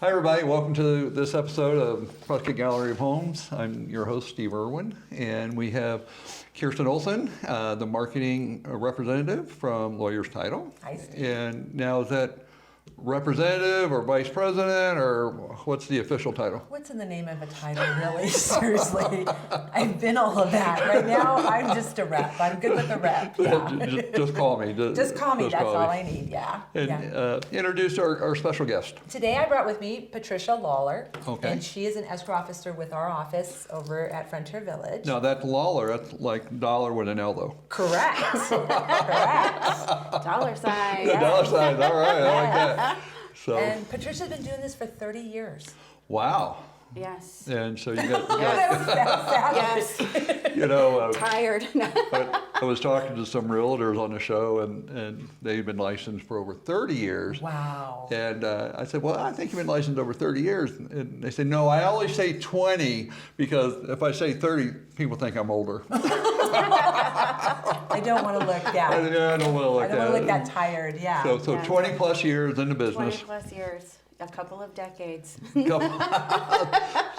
Hi everybody, welcome to this episode of Prescott Gallery of Homes. I'm your host, Steve Irwin, and we have Kirsten Olsen, the marketing representative from Lawyers Title. Hi, Steve. And now is that representative or vice president, or what's the official title? What's in the name of a title, really? Seriously. I've been all of that. Right now, I'm just a rep. I'm good with the rep. Yeah. Just call me. Just call me. That's all I need. Yeah. And introduce our special guest. Today, I brought with me Patricia Lollar. Okay. And she is an escrow officer with our office over at Frontier Village. Now that Lollar, that's like dollar with an L though. Correct. Correct. Dollar sign. The dollar signs, all right, I like that. So, And Patricia's been doing this for 30 years. wow. Yes. And so you got Yes. you know, Tired. I was talking to some realtors on the show, and they've been licensed for over 30 years. Wow. And I said, well, I think you've been licensed over 30 years. And they said, no, I only say 20 because if I say 30, people think I'm older. I don't want to look I don't want to look I don't want to look that tired. Yeah. So Yeah. 20 plus years in the 20 business. plus years. A couple of decades. Three. To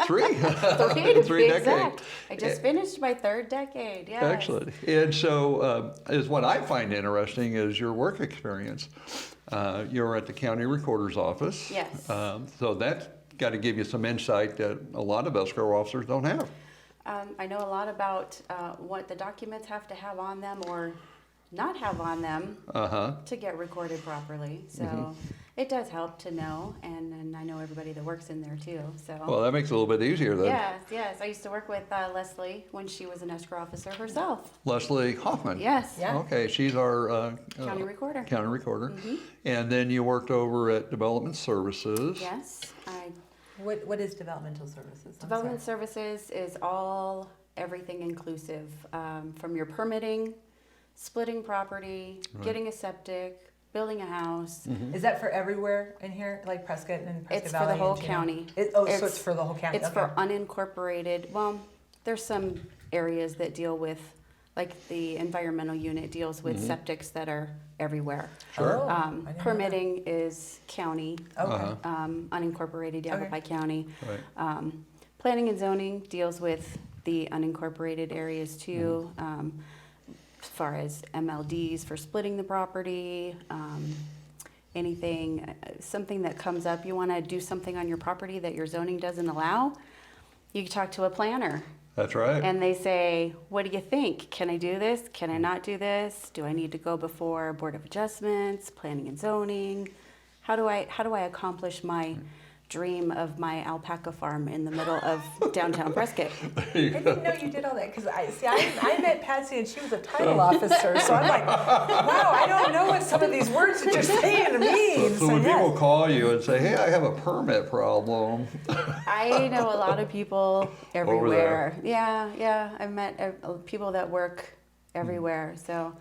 Three be decades. exact. I just finished my third decade. Yes. Excellent. And so, is what I find interesting is your work experience. You're at the county recorder's office. Yes. So that's got to give you some insight that a lot of escrow officers don't have. I know a lot about what the documents have to have on them or not have on them to get recorded properly. So it does help to know, and I know everybody that works in there too. So. Well, that makes it a little bit easier then. Yes. I used to work with Leslie when she was an escrow officer herself. Leslie Hoffman. Yes. Yeah. Okay, she's our County recorder. County recorder. And then you worked over at Development Services. Yes. What is developmental services? I'm Development sorry. services is everything inclusive, from your permitting, splitting property, getting a septic, building a house. Is that for everywhere in here, like Prescott and Prescott It's Valley? for the whole and Chino? county. So it's for the whole county. It's Okay. for unincorporated. Well, there's some areas that deal with, like the environmental unit deals with septics that are everywhere. Sure. Oh, I didn't know Permitting is county. that. Okay. Unincorporated Yavapai County. Right. Planning and zoning deals with the unincorporated areas too, as far as MLDs for splitting the property, something that comes up, you want to do something on your property that your zoning doesn't allow, you talk to a planner. That's right. And they say, what do you think? Can I do this? Can I not do this? Do I need to go before Board of Adjustments, Planning and Zoning? How do I accomplish my dream of my alpaca farm in the middle of downtown Prescott? I didn't know you did all that because I met Patsy and she was a title officer, so I'm like, wow, I don't know what some of these words that you're saying mean. So when yes. people call you and say, hey, I have a permit problem. I know a lot of people everywhere. Yeah. I've met people that work everywhere, so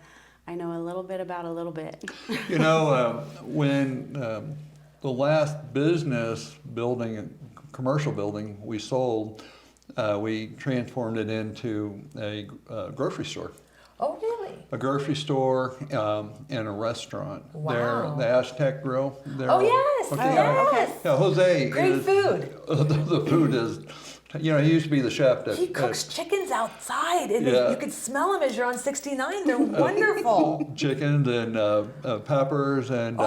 I know a little bit about a little bit. You know, when the last business building, commercial building we sold, we transformed it into a grocery store. Oh, really? A grocery store and a restaurant. Wow. The Aztec Grill. Oh, yes. Okay. Yes. Yeah, Jose. Great food. The food is, you know, he used to be the chef. He cooks chickens outside, and Yeah. you can smell them as you're on 69. They're wonderful. Chickens and peppers and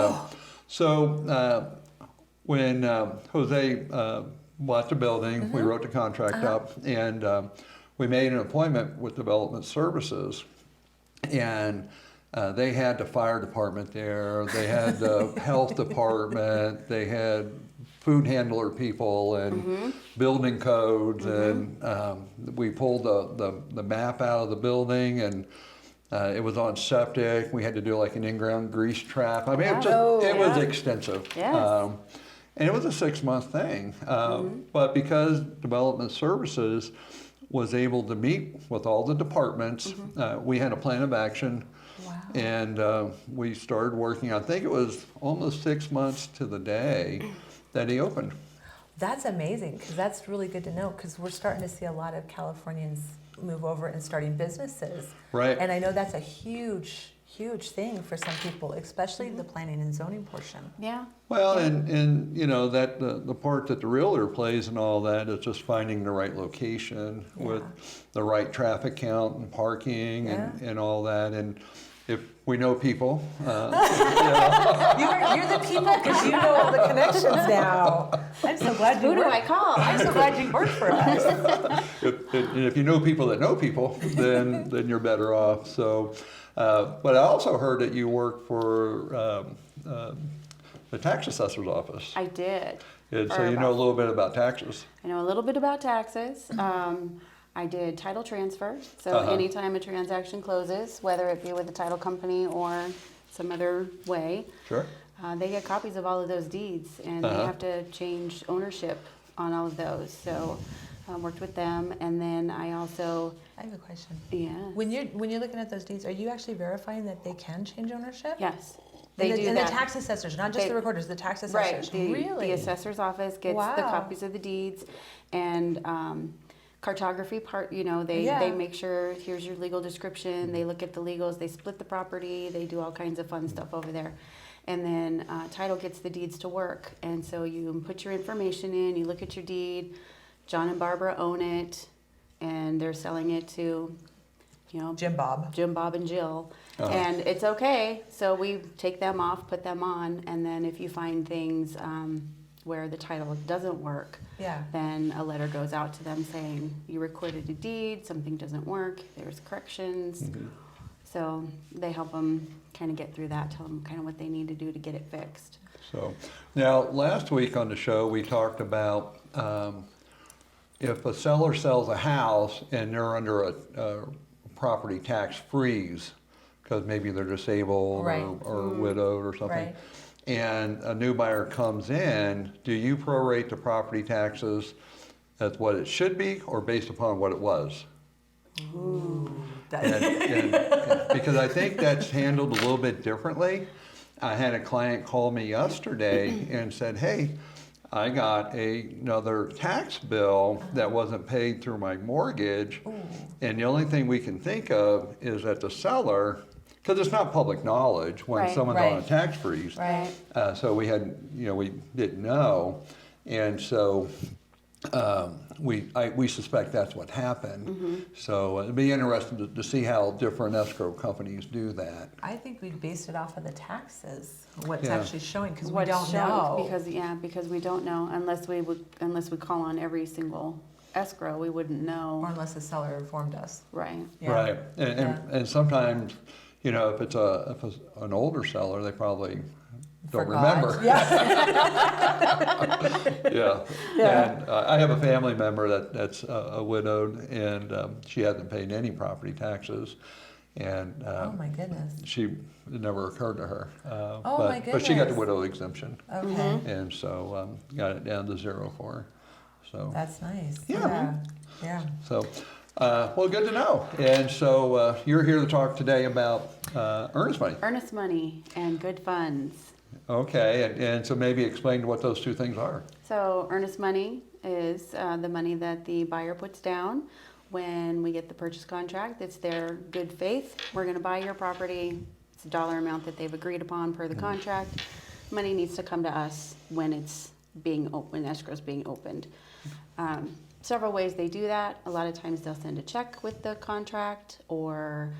so when Jose bought the building, we wrote the contract up, and we made an appointment with Development Services, and they had the fire department there, they had the health department, they had food handler people and building codes, and we pulled the map out of the building, and it was on septic. We had to do like an in-ground grease trap. I mean, it was extensive. Yes. And it was a 6-month thing. But because Development Services was able to meet with all the departments, we had a plan of action. Wow. And we started working, I think it was almost 6 months to the day that he opened. That's amazing, because that's really good to know, because we're starting to see a lot of Californians move over and starting businesses. Right. And I know that's a huge huge thing for some people, especially the planning and zoning portion. Yeah. Well, and you know, that the part that the realtor plays and all that is just finding the right location with the right traffic count and parking and all that. And if we know people, You're the people because you know all the connections now. I'm so glad you Who do I call? I'm so glad you work for us. if you know people that know people, then you're better off. So, but I also heard that you work for the tax assessor's office. I did. And so you know a little bit about taxes. I know a little bit about taxes. I did title transfer. So anytime a transaction closes, whether it be with a title company or some other way, Sure. they get copies of all of those deeds, and they have to change ownership on all of those. So I worked with them, and then I also, I have a question. yeah, When you're looking at those deeds, are you actually verifying that they can change ownership? yes, they do And that. the tax assessors, not just They- the recorders, the tax Right, assessors. the Really? assessor's office gets the Wow. copies of the deeds, and cartography part, you know, they Yeah. make sure, here's your legal description, they look at the legals, they split the property, they do all kinds of fun stuff over there. And then title gets the deeds to work, and so you put your information in, you look at your deed, John and Barbara own it, and they're selling it to, you know, Jim Bob. Jim, Bob, and Jill. And it's okay. So we take them off, put them on, and then if you find things where the title doesn't work, Yeah. then a letter goes out to them saying, you recorded a deed, something doesn't work, there's corrections. So they help them kind of get through that, tell them kind of what they need to do to get it fixed. So now, last week on the show, we talked about if a seller sells a house and they're under a property tax freeze, because maybe they're disabled Right. or widowed or something, Right. and a new buyer comes in, do you prorate the property taxes as what it should be or based upon what it was? And because I think that's handled a little bit differently. I had a client call me yesterday and said, hey, I got another tax bill that wasn't paid through my mortgage. And the only thing we can think of is that the seller, because it's not public knowledge when Right. someone's on a Right. tax freeze. Right. So we had, we didn't know. And so we suspect that's what happened. So it'd be interesting to see how different escrow companies do that. I think we'd base it off of the taxes, what's Yeah. actually showing, because we What's don't shown, know. Because we don't know, unless we call on every single escrow, we wouldn't Or know. unless the seller informed us. Right. Yeah. Right, Yeah. and sometimes, if it's an older seller, they probably don't Forgot. remember. Yeah. Yeah. Yeah. And I have a family member that's a widowed, and she hasn't paid any property taxes, and Oh my goodness. it never occurred to her. Oh, my But she got the goodness. widow exemption, Okay. and so got it down to 0 for her. So. That's nice. Yeah. Yeah. So, well, good to know. And so you're here to talk today about earnest money. Earnest money and good funds. Okay, and so maybe explain what those two things are. So earnest money is the money that the buyer puts down when we get the purchase contract. It's their good faith. We're going to buy your property. It's a dollar amount that they've agreed upon per the contract. Money needs to come to us when it's when escrow is being opened. Several ways they do that. A lot of times they'll send a check with the contract, or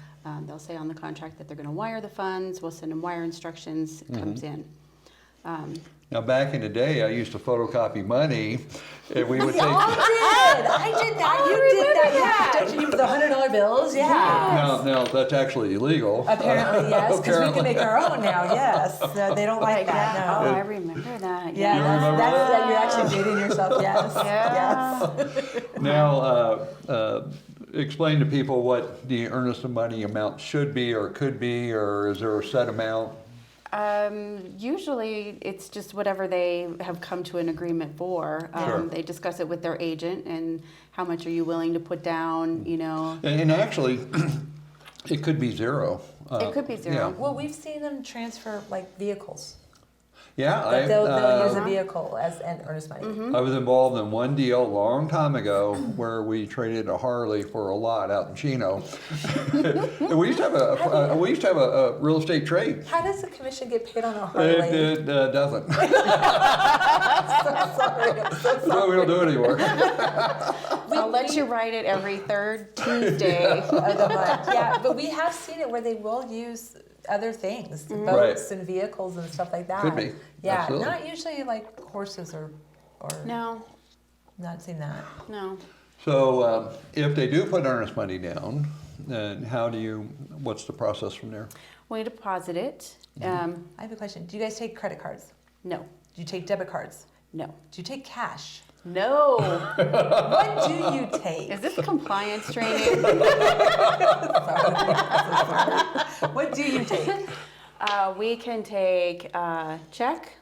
they'll say on the contract that they're going to wire the funds. We'll send them wire instructions. It comes in. Now, back in the day, I used to photocopy money, and we would take. I did that. Oh, You I did that. remember that. Yeah. Don't you use the $100 bills? Yeah. No, that's actually illegal. Apparently, yes, because we can Apparently. make our own now. Yes. They don't like that. Yeah. No. Oh, I remember that. Yeah, You remember that's that? you're actually dating yourself. Yes. Yeah. Yes. Now, explain to people what the earnest money amount should be or could be, or is there a set amount? Usually it's just whatever they have come to an agreement for. Sure. They discuss it with their agent and how much are you willing to put down, And actually, it could be 0. It could be 0. Yeah. Well, we've seen them transfer like vehicles. Yeah, That they'll use a vehicle as an earnest money. I was involved in one deal a long time ago where we traded a Harley for a lot out in Chino. And we used to have a real estate trade. How does the commission get paid on a Harley? It doesn't. I'm so sorry. I'm so That's why we don't do it anymore. I'll let you write it every third Tuesday. of the month. Yeah, but we have seen it where they will use other things, boats and vehicles and stuff like that. Could be. Yeah, Absolutely. not usually like horses or No, not seen that. no. So if they do put earnest money down, then what's the process from there? We deposit it. I have a question. Do you guys take credit cards? No, Do you take debit cards? no, Do you take cash? no. What do you take? Is this compliance training? What do you take? We can take a check,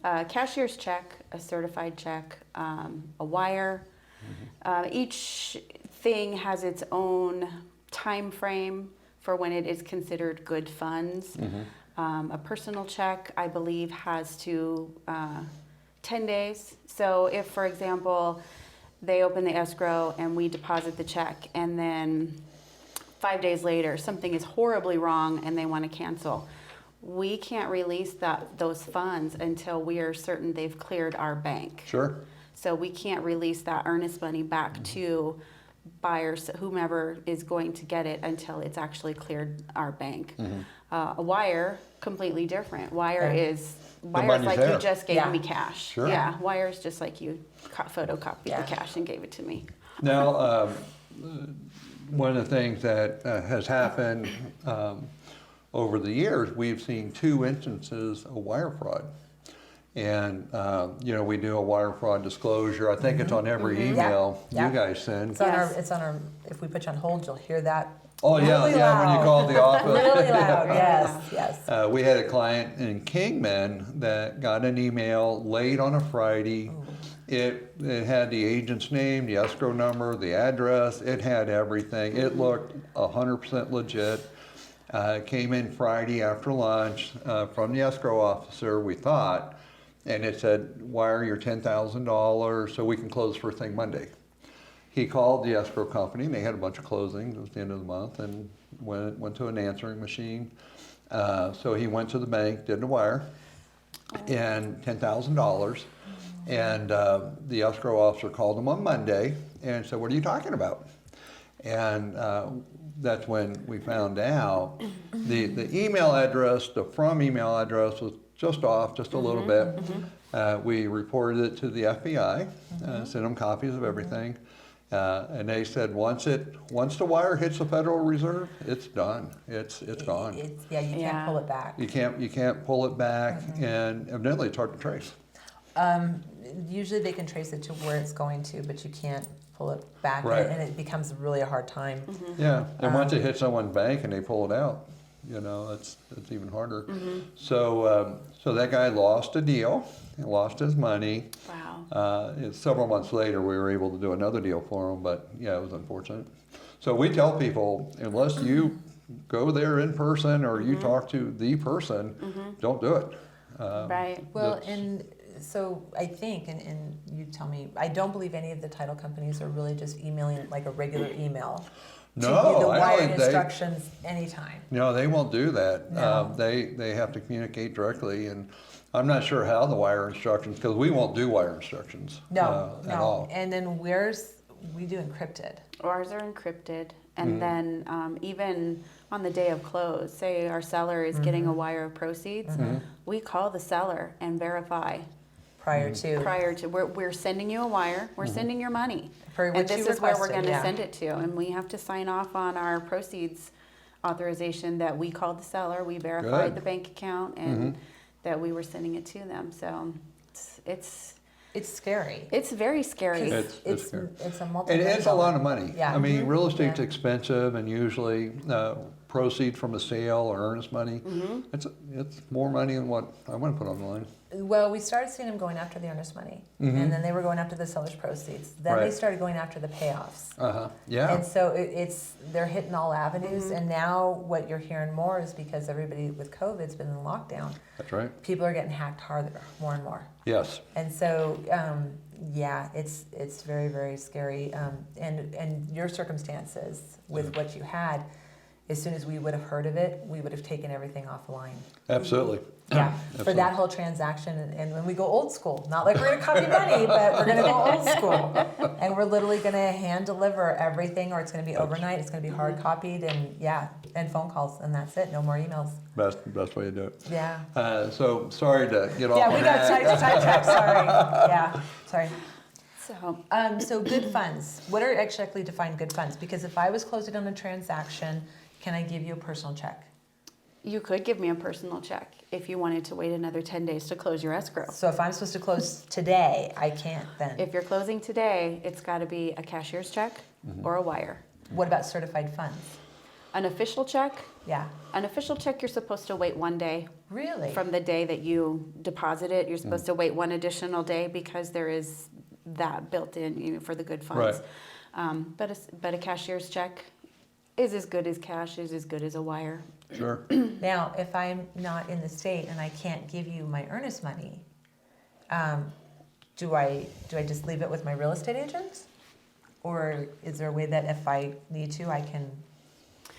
a cashier's check, a certified check, a wire. Each thing has its own time frame for when it is considered good funds. A personal check, I believe, has to 10 days. So if, for example, they open the escrow and we deposit the check, and then 5 days later something is horribly wrong and they want to cancel, we can't release those funds until we are certain they've cleared our bank. Sure. So we can't release that earnest money back to buyers, whomever is going to get it, until it's actually cleared our bank. A wire, completely different. Wire is money's like there. you just gave Yeah. me cash. Sure. Yeah, wire is just like you photocopied Yeah. the cash and gave it to me. Now, one of the things that has happened over the years, we've seen 2 instances of wire fraud. And, we do a wire fraud disclosure. I think it's on every email Yeah. you guys send. It's on our, if we put you on hold, you'll hear that. Oh, yeah, really yeah, when you loud. call the office. Really loud, yes. We had a client in Kingman that got an email late on a Friday. It had the agent's name, the escrow number, the address. It had everything. It looked 100% legit. It came in Friday after lunch from the escrow officer, we thought, and it said, wire your $10,000 so we can close first thing Monday. He called the escrow company, and they had a bunch of closings. It was the end of the month, and went to an answering machine. So he went to the bank, did the wire, and $10,000. And the escrow officer called him on Monday and said, "What are you talking about?" And that's when we found out the email address, the from email address was just off, just a little bit. We reported it to the FBI, sent them copies of everything. And they said once the wire hits the Federal Reserve, it's done. It's gone. You can't pull it back. You can't pull it back, and evidently it's hard to trace. Usually they can trace it to where it's going to, but you can't pull it back, Right. and it becomes really a hard time. Yeah, and once it hits someone's bank and they pull it out, it's even harder. So that guy lost a deal, he lost his money. Wow. Several months later, we were able to do another deal for him, but yeah, it was unfortunate. So we tell people, unless you go there in person or you talk to the person, don't do it. Right. Well, That's- and so I think, and you tell me, I don't believe any of the title companies are really just emailing like a regular email. No, to you, the I wire don't. instructions anytime. No, they won't do that. No. They have to communicate directly, and I'm not sure how the wire instructions, because we won't do wire instructions at all. And then we do encrypted. Ours are encrypted, and then even on the day of close, say our seller is getting a wire of proceeds, we call the seller and verify Prior to we're sending you a wire, we're sending your money, For and which this you is where we're requested, going to yeah. send it to, and we have to sign off on our proceeds authorization that we called the seller, we verified Good. the bank account, and that we were sending it to them. So it's scary. very scary. It's scary. It's a multi. And it's a lot of money. Yeah. I mean, real estate's expensive, and usually proceeds from a sale or earnest money. It's more money than what I want to put on the line. Well, we started seeing them going after the earnest money, and then they were going after the seller's proceeds. Then they Right. started going after the payoffs. Yeah. And so they're hitting all avenues. And now what you're hearing more is because everybody with COVID's been in lockdown. That's right. People are getting hacked harder, more and more. Yes. And so, yeah, it's very, very scary. And your circumstances with what you had, as soon as we would have heard of it, we would have taken everything offline. Absolutely. Yeah, for Absolutely. that whole transaction. And when we go old school, not like we're going to copy money, but we're going to go old school. And we're literally going to hand deliver everything, or it's going to be overnight. It's going to be hard copied, and and phone calls, and that's it. No more emails. Best way to do it. Yeah. So sorry to get off Yeah, on we got that. sidetracked. Sorry. Yeah, sorry. So So good funds. What are actually defined good funds? Because if I was closing on a transaction, can I give you a personal check? you could give me a personal check if you wanted to wait another 10 days to close your escrow. So if I'm supposed to close today, I can't then. If you're closing today, it's got to be a cashier's check or a wire. What about certified funds? An official check, Yeah. an official check, you're supposed to wait 1 day Really? from the day that you deposit it. You're supposed to wait 1 additional day because there is that built in, for the good funds. But a cashier's check is as good as cash, is as good as a wire. Sure. Now, if I'm not in the state and I can't give you my earnest money, do I just leave it with my real estate agents? Or is there a way that if I need to, I can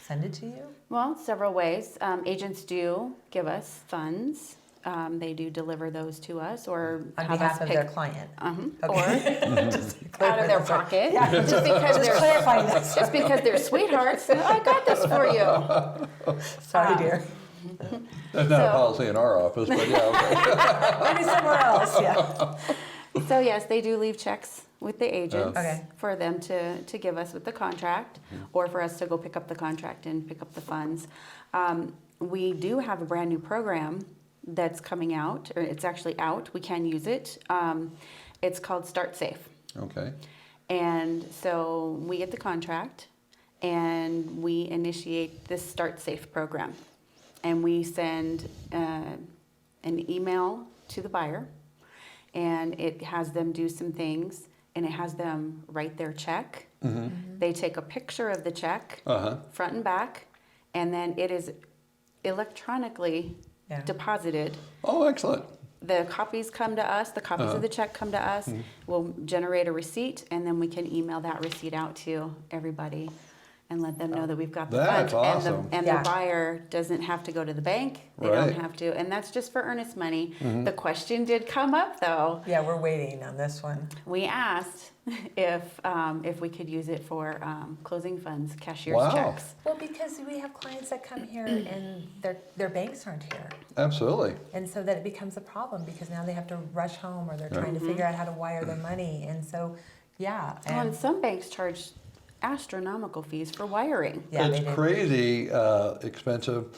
send it to you? Well, several ways. Agents do give us funds. They do deliver those to us, or On have behalf us of pick, their client? or Just out of their clarify. pocket. Yeah, Just because just they're clarifying this. just because they're sweethearts. I got this for you. Sorry, dear. That's not a So- policy in our office, but yeah, okay. Maybe somewhere else, yeah. So yes, they do leave checks with the agents Okay. for them to give us with the contract, or for us to go pick up the contract and pick up the funds. We do have a brand new program that's coming out, or it's actually out. We can use it. It's called Start Safe. Okay. And so we get the contract and we initiate this Start Safe program. And we send an email to the buyer, and it has them do some things, and it has them write their check. They take a picture of the check, front and back, and then it is electronically Yeah. deposited. Oh, excellent. The copies come to us, the copies of the check come to us. We'll generate a receipt, and then we can email that receipt out to everybody and let them know that we've got the That's funds. awesome. And Yeah. the buyer doesn't have to go to the bank. They Right. don't have to. And that's just for earnest money. The question did come up, though. Yeah, we're waiting on this one. We asked if we could use it for closing funds, cashier's Wow. checks. Well, because we have clients that come here and their banks aren't here. Absolutely. And so that it becomes a problem because now they have to rush home, or they're trying to figure out how to wire their money. And so, yeah. Well, and And some banks charge astronomical fees for wiring. yeah, they It's do. crazy expensive.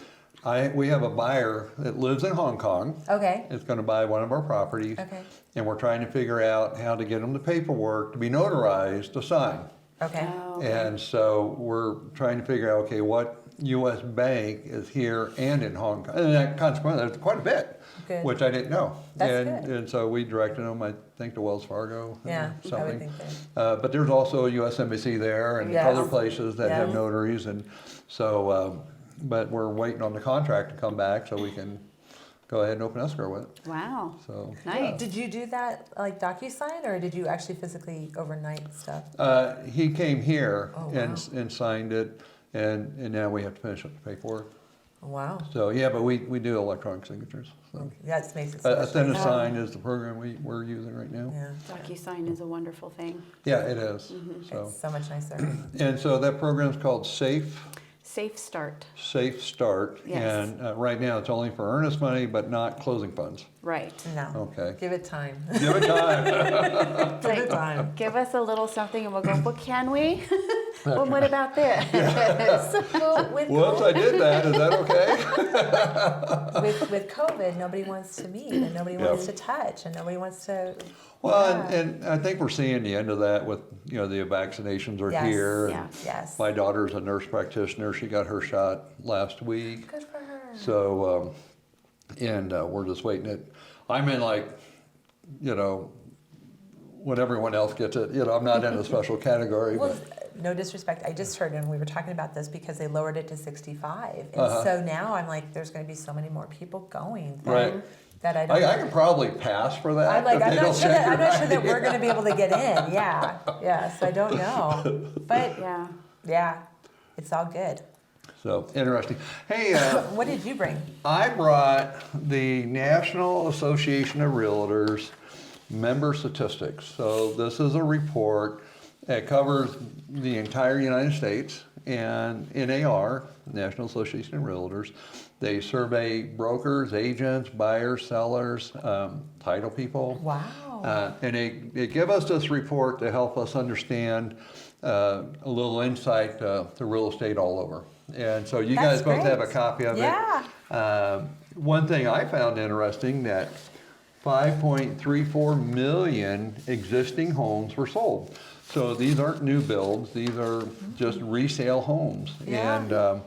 We have a buyer that lives in Hong Kong. Okay. Is going to buy one of our properties. Okay. And we're trying to figure out how to get them the paperwork to be notarized to sign. Okay. Oh, And so we're trying to figure out, okay, what U.S. bank is here and in Hong Kong? And that consequently, there's quite a bit, Good. which I didn't know. That's and, good. and so we directed them, I think, to Wells Fargo. or Yeah, I something. would think that. But there's also a U.S. Embassy there and Yes. other places that have Yes. notaries. And so, but we're waiting on the contract to come back so we can go ahead and open escrow with it. wow. So Nice. Did you do that like DocuSign, or did you actually physically overnight stuff? he came here Oh, and signed it, and now we have to finish up the paperwork. Wow. So yeah, but we do electronic signatures. So. That makes it so A much thin nicer. sign is the program we're using right now. Yeah. DocuSign is a wonderful thing. Yeah, it is. So It's so much nicer. and so that program's called Safe Safe Start. Start, Yes. and right now it's only for earnest money, but not closing funds. Right. No. Okay. Give it time. Give it time. Give it time. Give us a little something and we'll go, well, can we? Well, what about this? Well, with Whoops, I did that. Is that okay? with COVID, nobody wants to meet and nobody wants to touch and nobody wants to. Well, Yeah. and I think we're seeing the end of that with, the vaccinations are Yes. here. Yeah. And Yes. my daughter's a nurse practitioner. She got her shot last week. Good for her. So, we're just waiting. I'm in when everyone else gets it, I'm not in a special category. Well, But, no disrespect. I just heard, and we were talking about this because they lowered it to 65, and Uh-huh. so now I'm like, there's going to be so many more people going that, Right. that I don't. I can probably pass for that. I'm like, if they I'm don't not sure check that your I'm not sure that ID. we're going to be able to get in. Yeah. So I don't know, but Yeah. it's all good. So interesting. Hey, What did you bring? I brought the National Association of Realtors member statistics. So this is a report that covers the entire United States, and NAR, National Association of Realtors, they survey brokers, agents, buyers, sellers, title people. Wow. And they give us this report to help us understand a little insight to real estate all over. And so you That's guys both have a great. copy of Yeah. it. One thing I found interesting that 5.34 million existing homes were sold. So these aren't new builds; these are just resale homes. Yeah.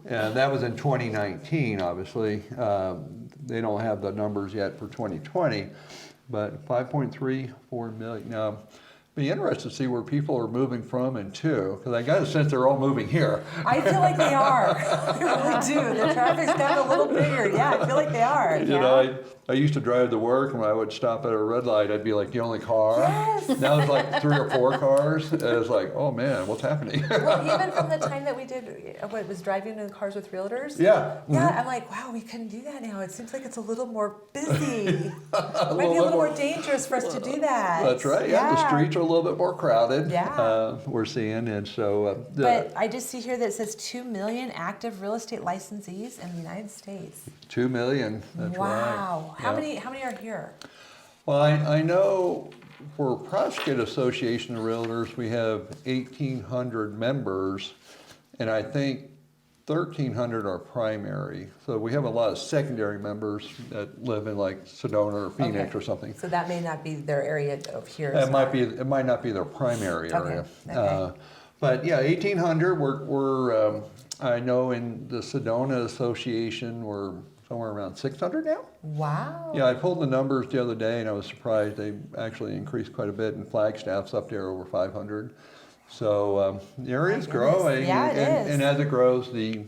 And that was in 2019. Obviously, they don't have the numbers yet for 2020, but 5.34 million. Now, be interested to see where people are moving from and to, because I got a sense they're all moving here. I feel like they are. I really do. The traffic's gotten a little bigger. Yeah, I feel like they are. You know, I used to drive to work, and when I would stop at a red light, I'd be like the only car. Yes. Now it's like 3 or 4 cars. And it's like, oh man, what's happening? Well, even from the time that we did what was driving in cars with realtors. Yeah. Yeah, I'm like, wow, we couldn't do that now. It seems like it's a little more busy. Might be a bit little more dangerous for us to do that. That's right. Yeah, the streets are a little bit more crowded. Yeah. We're seeing, and so. But I just see here that it says 2 million active real estate licensees in the United States. 2 million. That's Wow. right. How Yeah. many are here? Well, I know for Prescott Association of Realtors, we have 1,800 members, and I think 1,300 are primary. So we have a lot of secondary members that live in like Sedona or Phoenix Okay. or something. So that may not be their area of here. It might not be their primary area. Okay. But yeah, 1,800. We're I know in the Sedona Association we're somewhere around 600 now. Wow. Yeah, I pulled the numbers the other day and I was surprised. They actually increased quite a bit, and Flagstaff's up there over 500. So the area is growing, Yeah, it is. and as it grows, the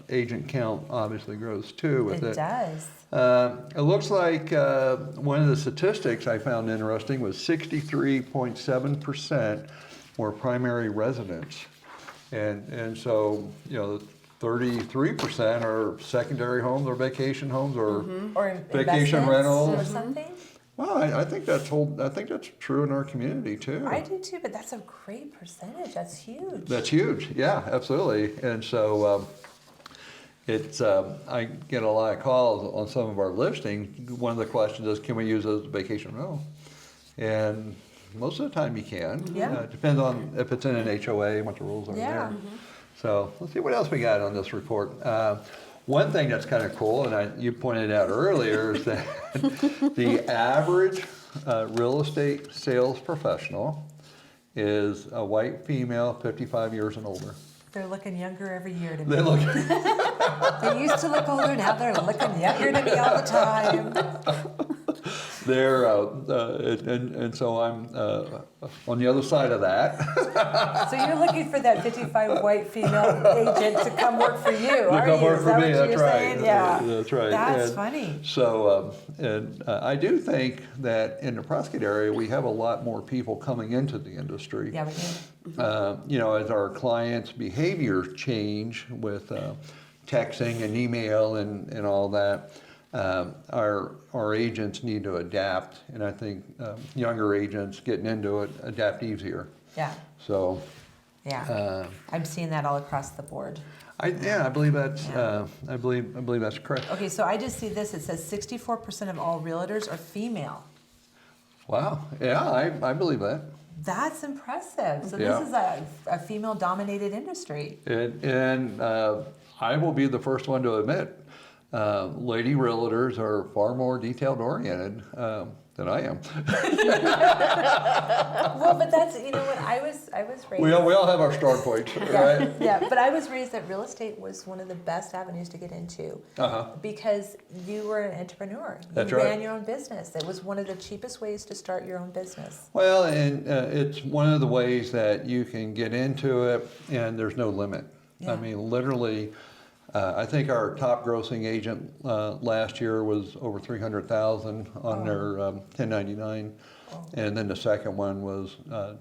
agent count obviously grows too with It does. It looks like one of the statistics I found interesting was 63.7% were primary residents, and so 33% are secondary homes or vacation homes or Or vacation investments rentals. or something. Well, I think that's true in our community too. I do too, but that's a great percentage. That's huge. That's huge. Yeah, absolutely. And so I get a lot of calls on some of our listings. One of the questions is, can we use it as a vacation rental? And most of the time you can. Yeah. It depends on if it's in an HOA and what the rules are Yeah. there. So let's see what else we got on this report. One thing that's kind of cool, and you pointed out earlier, is that the average real estate sales professional is a white female, 55 years and older. They're looking younger every year to me. They look. They used to look older, now they're looking younger to me all the time. They're and so I'm on the other side of that. So you're looking for that 55 white female agent to come work for you, To are come you? work Is for that me. what That's you're right. saying? Yeah. That's right. That's And funny. So I do think that in the Prescott area we have a lot more people coming into the industry. Yeah, we do. As our clients' behaviors change with texting and email and all that, our agents need to adapt, and I think younger agents getting into it adapt easier. Yeah. So, Yeah. I'm seeing that all across the board. I believe that's I believe that's correct. Okay, so I just see this. It says 64% of all realtors are female. Wow. Yeah, I believe that. That's impressive. So Yeah. this is a female-dominated industry. And I will be the first one to admit, lady realtors are far more detailed-oriented than I am. Well, but that's, you know what, I was raised. We all have our strong points, right? Yeah, but I was raised that real estate was one of the best avenues to get into because you were an entrepreneur. That's you right. ran your own business. It was one of the cheapest ways to start your own business. Well, and it's one of the ways that you can get into it, and there's no limit. Yeah. I mean, literally, I think our top grossing agent last year was over $300,000 on their 1099, and then the second one was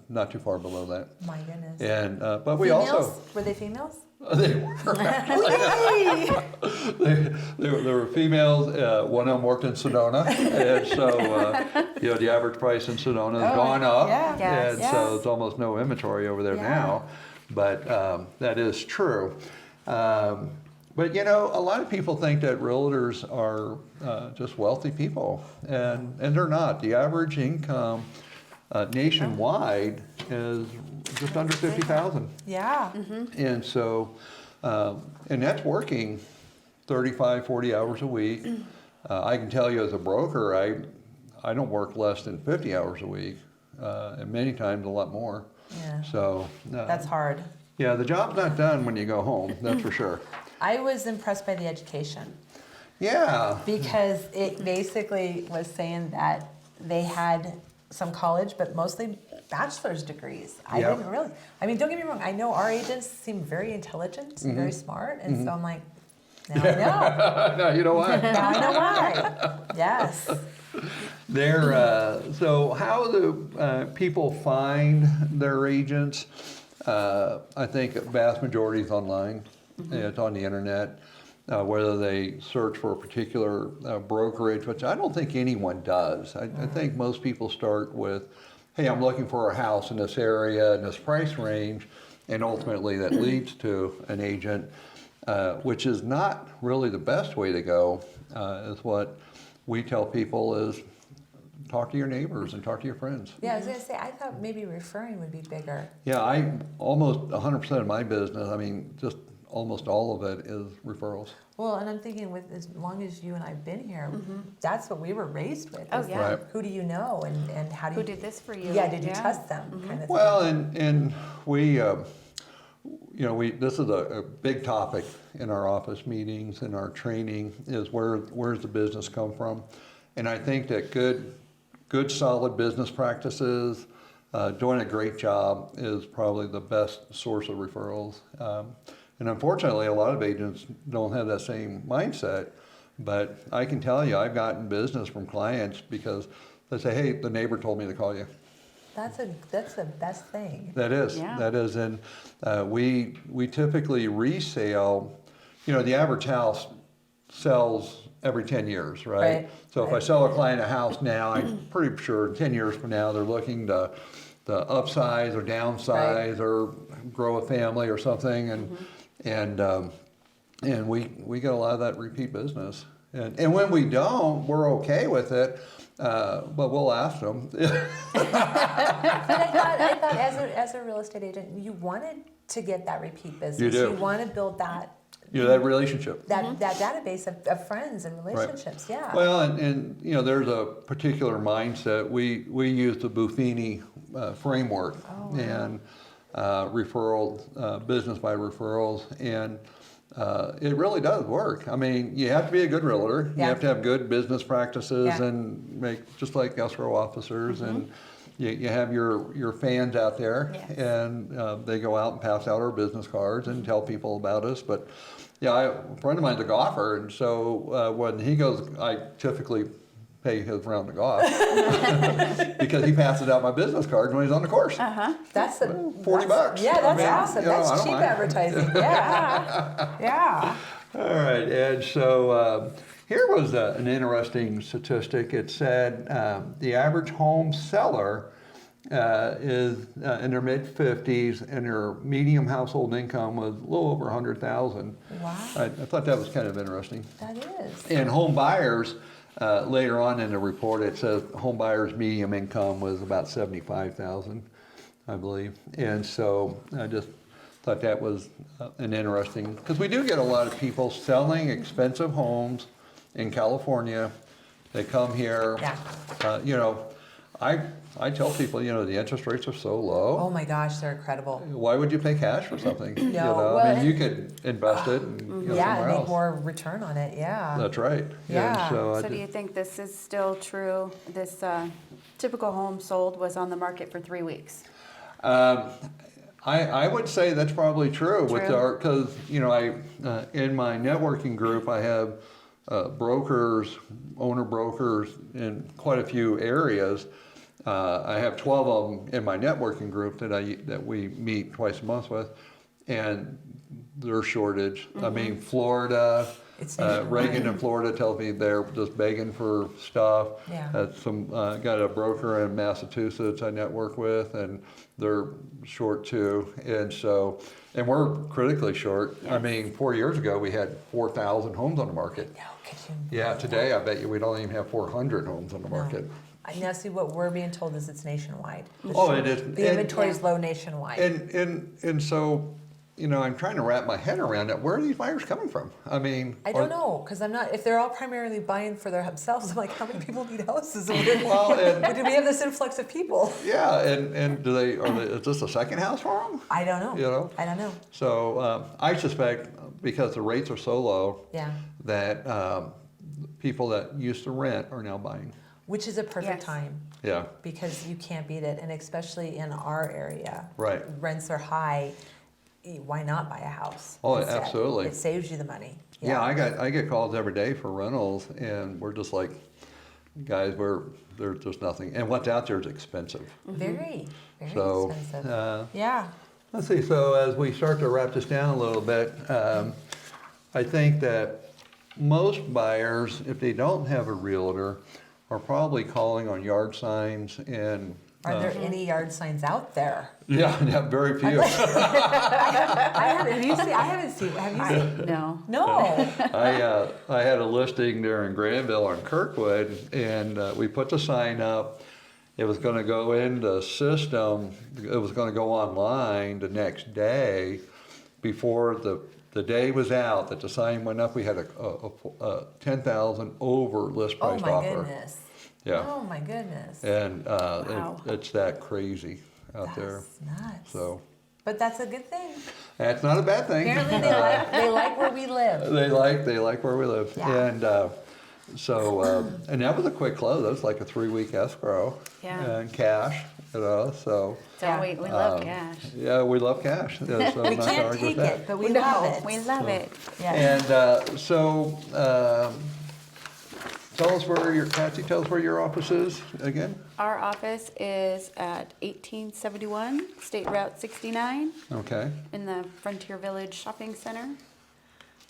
not too far below that. My goodness. And but we Females? also Were they females? they were they were females. One of them worked in Sedona, and so you know the average price in Sedona has gone up, yeah. Yes. and so there's almost no inventory over there Yeah. now. But that is true. But you know, a lot of people think that realtors are just wealthy people, and they're not. The average income nationwide is just under 50,000. Yeah. And so, and that's working 35, 40 hours a week. I can tell you as a broker, I don't work less than 50 hours a week, and many times a lot more. Yeah. So, That's hard. yeah, the job's not done when you go home, that's for sure. I was impressed by the education Yeah. because it basically was saying that they had some college, but mostly bachelor's degrees. I Yeah. didn't really. I mean, don't get me wrong. I know our agents seem very intelligent, and very smart, and so I'm like, now I know. No, you know what? Now I know why. Yes. So how do people find their agents? I think a vast majority is online. It's on the internet. Whether they search for a particular brokerage, which I don't think anyone does. I think most people start with, hey, I'm looking for a house in this area in this price range, and ultimately that leads to an agent, which is not really the best way to go. Is what we tell people is talk to your neighbors and talk to your friends. Yeah, I was gonna say. I thought maybe referring would be bigger. Yeah, I almost 100% of my business, I mean, just almost all of it is referrals. Well, and I'm thinking, with as long as you and I've been here, that's what we were raised with. Oh, is yeah. Right. Who do you know, and how do Who you? did this for you? Yeah, did you trust them? Kind of Well, and we, you know, this is a big topic in our office meetings and our training is where's the business come from? And I think that good solid business practices, doing a great job is probably the best source of referrals. And unfortunately, a lot of agents don't have that same mindset. But I can tell you, I've gotten business from clients because they say, hey, the neighbor told me to call you. That's the best thing. That is, Yeah. that is, and we typically resale. You know, the average house sells every 10 years, right? Right, So if I right. sell a client a house now, I'm pretty sure 10 years from now they're looking to upsize or downsize or grow a family or something, and we get a lot of that repeat business. And when we don't, we're okay with it, but we'll ask them. But I thought as a real estate agent, you wanted to get that repeat business. You do. You want to build that You know, that relationship. that database of friends and relationships. Yeah. Well, and you know, there's a particular mindset. We use the Buffini framework and referral, business by referrals, and it really does work. I mean, you have to be a good realtor. Yeah. You have to have good business practices Yeah. and make just like escrow officers, and you have your fans out there, Yes. and they go out and pass out our business cards and tell people about us. But yeah, a friend of mine's a golfer, and so when he goes, I typically pay his round of golf because he passes out my business cards when he's on the course. That's the $40. Yeah, that's Yeah. awesome. You know, I That's don't cheap mind. advertising. Yeah. Yeah. All right, and so here was an interesting statistic. It said the average home seller is in their mid-50s, and their median household income was a little over $100,000. Wow. I thought that was kind of interesting. That is. And home buyers, later on in the report, it says home buyers' median income was about $75,000. I believe. And so I just thought that was an interesting, because we do get a lot of people selling expensive homes in California. They come here, Yeah. you know, I tell people, you know, the interest rates are so low. Oh my gosh, they're incredible. Why would you pay cash for something? You know, well, I mean, you and- could invest it and go Yeah, somewhere and make else. more return on it. Yeah. That's right. Yeah. And so I So do you think this is still true? This typical home sold was on the market for 3 weeks. I would say that's probably true with True. our, because, you know, in my networking group, I have brokers, owner brokers in quite a few areas. I have 12 of them in my networking group that we meet twice a month with, and there's shortage. I mean, Florida, It's Reagan in Florida tells me they're just begging for stuff. Yeah. Got a broker in Massachusetts I network with, and they're short too. And we're critically short. I Yes. mean, 4 years ago we had 4,000 homes on the market. No, could you? Yeah, today I bet you we don't even have 400 homes on the market. Now, see, what we're being told is it's nationwide. Oh, it is. The inventory is low nationwide. And so, you know, I'm trying to wrap my head around it. Where are these buyers coming from? I mean, I don't know, because I'm not, if they're all primarily buying for themselves, I'm like, how many people need houses? Do we have this influx of people? Yeah, and is this a second house for them? I don't know. You know? I don't know. So I suspect because the rates are so low Yeah. that people that used to rent are now buying. Which is a perfect Yes. time, Yeah, because you can't beat it. And especially in our area. right. Rents are high. Why not buy a house? Oh, instead? absolutely. It saves you the money. Yeah, I get calls every day for rentals, and we're just like, guys, there's just nothing. And what's out there is expensive. Very, very So, expensive. Yeah. let's see, so as we start to wrap this down a little bit, I think that most buyers, if they don't have a realtor, are probably calling on yard signs and. Are there any yard signs out there? Yeah, very few. I haven't. Have you seen? I haven't seen. Have you seen? No. No. I had a listing there in Granville on Kirkwood, and we put the sign up. It was going to go in the system. It was going to go online the next day. Before the day was out that the sign went up, we had a 10,000 over list Oh price my offer. goodness. Yeah, Oh my goodness. and Wow. it's that crazy out there. That's nuts. So But that's a good thing. that's not a bad thing. Apparently, they like where we live. They like where we live, Yeah. and so and that was a quick close. That was like a 3-week escrow, Yeah. and cash, you know. So So we love cash. yeah, we love cash. Yeah, so We not can't argue with take that. it, but we love it. We love it. Yeah. And Patsy, tell us where your office is again. Our office is at 1871 State Route 69 Okay. in the Frontier Village Shopping Center.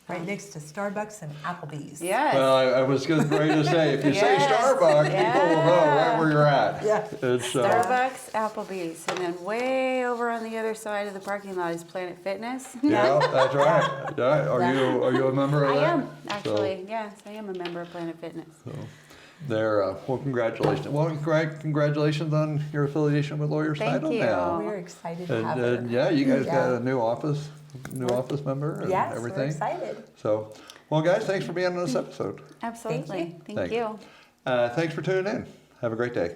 Right next to Starbucks and Applebee's. Yes. Well, I was getting ready to say, if you say Yes. Starbucks, people will know right where you're at. Yeah. It's, Starbucks, Applebee's, and then way over on the other side of the parking lot is Planet Fitness. yeah, that's right. Yeah. Are you a member of I that? am, actually. Yes, I am a member of Planet Fitness. So there. Well, congratulations. Well, congratulations on your affiliation with Lawyers Thank Title you. now. We're excited to have And her. yeah, you guys got Yeah. a new office member and Yes, everything. we're excited. So, well, guys, thanks for being on this episode. Absolutely. Thank Thank you. Thanks for tuning in. Have a great day.